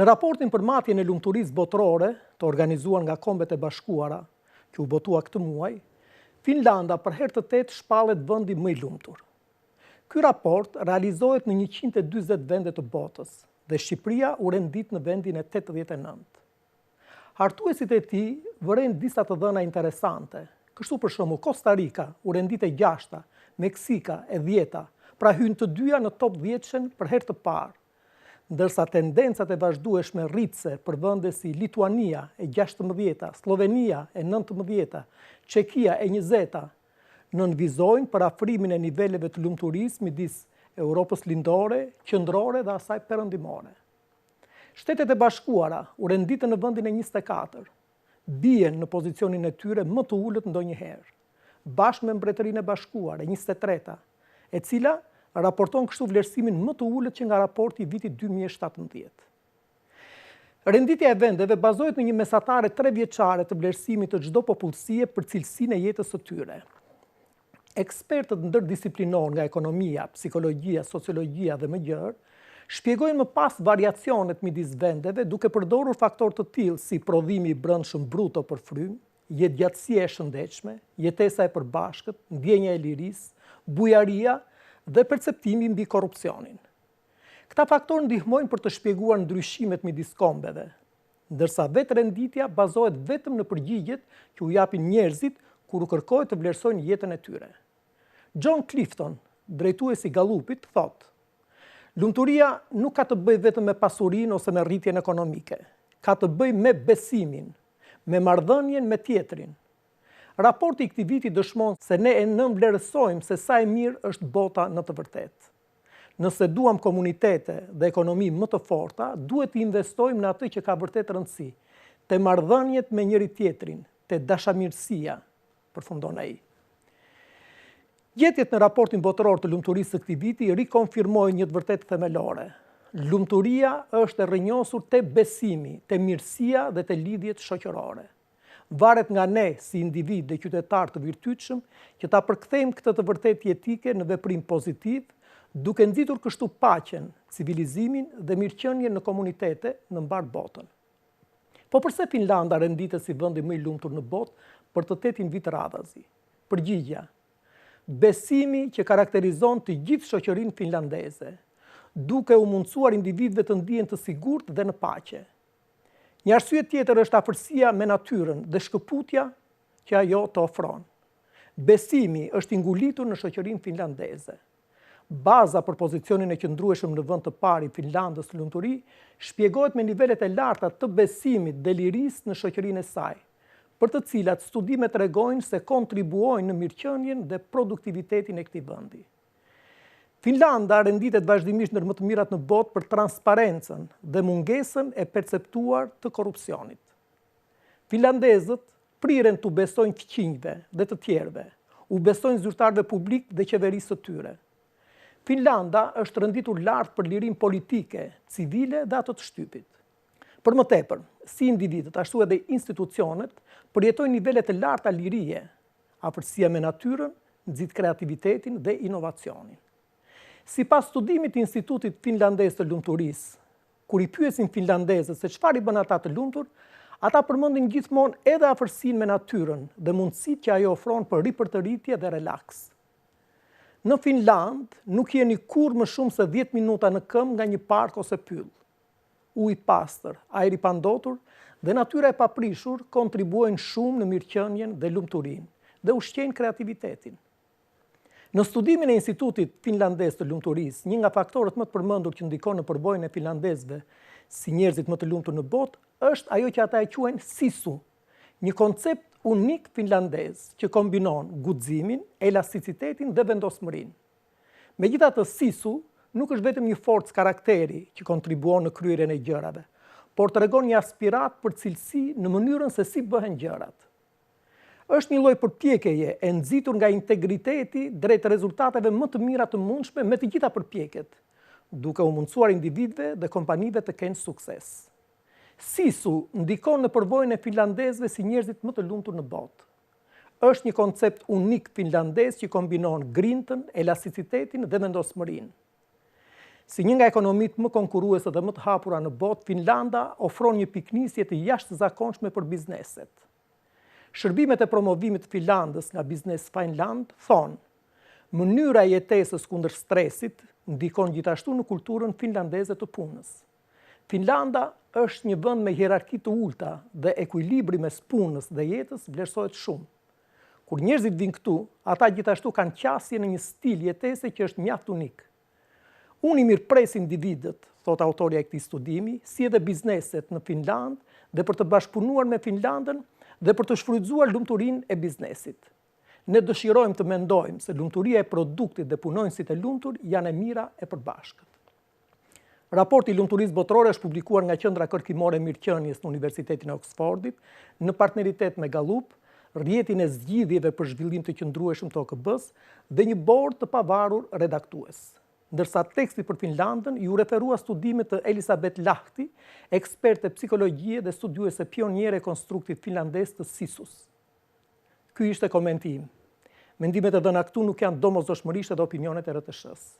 Në raportin për matjen e lumturisë botërore, të organizuar nga Kombet e Bashkuara, që u botua këtë muaj, Finlanda për herë të tetë shpallet vendi më i lumtur. Ky raport realizohet në 140 vende të botës dhe Shqipëria u rendit në vendin e 89. Hartuesit e tij vëren disa të dhëna interesante. Kështu për shembull Costa Rica u rendit e 6-ta, Meksika e 10-ta, pra hyn të dyja në top 10-shen për herë të parë. Ndërsa tendencat e vazhdueshme rritëse për vende si Lituania e 16-ta, Slovenia e 19-ta, Çekia e 20-ta, nënvizojnë për afrimin e niveleve të lumturisë midis Europës lindore, qendrore dhe asaj perëndimore. Shtetet e Bashkuara u renditën në vendin e 24, bien në pozicionin e tyre më të ulët ndonjëherë, bashkë me Mbretërinë e Bashkuar e 23-ta, e cila raporton kështu vlerësimin më të ulët që nga raporti i vitit 2017. Renditja e vendeve bazohet në një mesatare 3 vjeçare të vlerësimit të çdo popullsie për cilësinë e jetës së tyre. Ekspertët ndërdisiplinor nga ekonomia, psikologjia, sociologjia dhe më gjërë shpjegojnë më pas variacionet midis vendeve duke përdorur faktorë të tillë si prodhimi i brendshëm bruto për frymë, jetëgjatësia e shëndetshme, jetesa e përbashkët, ndjenja e lirisë, bujaria dhe perceptimi mbi korrupsionin. Këta faktorë ndihmojnë për të shpjeguar ndryshimet midis kombeve, ndërsa vetë renditja bazohet vetëm në përgjigjet që u japin njerëzit kur u kërkohet të vlerësojnë jetën e tyre. John Clifton, drejtuesi Gallupit, thotë: lumturia nuk ka të bëjë vetëm me pasurinë ose me rritjen ekonomike, ka të bëjë me besimin, me marrëdhënien me tjetrin. Raporti i këtij viti dëshmon se ne e nënvlerësojmë se sa e mirë është bota në të vërtetë. Nëse duam komunitete dhe ekonomi më të forta, duhet të investojmë në atë që ka vërtet rëndësi, te marrëdhëniet me njëri tjetrin, te dashamirësia, përfundon ai. Gjetjet në raportin botëror të lumturisë së këtij viti rikonfirmojnë një të vërtetë themelore. Lumturia është e rrënjosur te besimi, te mirësia dhe te lidhjet shoqërore. Varet nga ne si individ dhe qytetar të virtytshëm që ta përkthejmë këtë të vërtetë jetike në veprim pozitiv, duke nxitur kështu paqen, civilizimin dhe mirëqenien në komunitete në mbar botën. Po pse Finlanda renditet si vendi më i lumtur në botë për të 8 vit radhazi? Përgjigja: besimi që karakterizon të gjithë shoqërinë finlandeze, duke u mundësuar individëve të ndihen të sigurt dhe në paqe. Një arsye tjetër është afërsia me natyrën dhe shkëputja që ajo të ofron. Besimi është i ngulitur në shoqërinë finlandeze. Baza për pozicionin e qëndrueshëm në vend të parë i Finlandës në lumturi shpjegohet me nivelet e larta të besimit dhe lirisë në shoqërinë e saj, për të cilat studimet tregojnë se kontribuojnë në mirëqenien dhe produktivitetin e këtij vendi. Finlanda renditet vazhdimisht ndër më të mirat në botë për transparencën dhe mungesën e perceptuar të korrupsionit. Finlandezët priren t'u besojnë fqinjve dhe të tjerëve, u besojnë zyrtarëve publik dhe qeverisë së tyre. Finlanda është renditur lart për lirinë politike, civile dhe ato të shtypit. Për më tepër, si individët ashtu edhe institucionet përjetojnë nivele të larta lirie, afërsia me natyrën, nxit kreativitetin dhe inovacionin. Sipas studimit të Institutit Finlandez të Lumturisë, kur i pyesin finlandezët se çfarë i bën ata të lumtur, ata përmendin gjithmonë edhe afërsinë me natyrën dhe mundësitë që ajo ofron për ripërtëritje dhe relaks. Në Finland nuk jeni kurrë më shumë se 10 minuta në këmbë nga një park ose pyll. Ujë i pastër, ajri i pandotur dhe natyra e paprishur kontribuojnë shumë në mirëqenien dhe lumturinë dhe ushqejnë kreativitetin. Në studimin e Institutit Finlandez të Lumturisë, një nga faktorët më të përmendur që ndikon në përbojën e finlandezëve si njerëzit më të lumtur në botë është ajo që ata e quajnë sisu, një koncept unik finlandez që kombinon guximin, elasticitetin dhe vendosmërinë. Megjithatë, sisu nuk është vetëm një forcë karakteri që kontribuon në kryerjen e gjërave, por tregon një aspirat për cilësi në mënyrën se si bëhen gjërat. Është një lloj përpjekjeje e nxitur nga integriteti drejt rezultateve më të mira të mundshme me të gjitha përpjekjet, duke u mundësuar individëve dhe kompanive të kenë sukses. Sisu ndikon në përvojën e finlandezëve si njerëzit më të lumtur në botë. Është një koncept unik finlandez që kombinon grintën, elasticitetin dhe vendosmërinë. Si një nga ekonomitë më konkurruese dhe më të hapura në botë, Finlanda ofron një piknisje të jashtëzakonshme për bizneset. Shërbimet e promovimit të Finlandës nga Biznes Finland thonë, mënyra e jetesës kundër stresit ndikon gjithashtu në kulturën finlandeze të punës. Finlanda është një vend me hierarki të ulta dhe ekuilibri mes punës dhe jetës vlerësohet shumë. Kur njerëzit vinë këtu, ata gjithashtu kanë qasje në një stil jetese që është mjaft unik. Unë i mirëpres individët, thot autorja e këtij studimi, si edhe bizneset në Finland dhe për të bashkëpunuar me Finlandën dhe për të shfrytzuar lumturinë e biznesit. Ne dëshirojmë të mendojmë se lumturia e produktit dhe punonjësit e lumtur janë e mira e përbashkët. Raporti i lumturisë botërore është publikuar nga Qendra Kërkimore e Mirëqenies në Universitetin e Oxfordit në partneritet me Gallup, rrjetin e zgjidhjeve për zhvillim të qëndrueshëm të OKB-s dhe një bord të pavarur redaktues. Ndërsa teksti për Finlandën ju referua studimit të Elisabeth Lahti, eksperte psikologjie dhe studiuese pioniere e konstruktit finlandez të SISUS. Ky ishte komenti im. Mendimet e dhëna këtu nuk janë domosdoshmërisht edhe opinionet e RTS-s.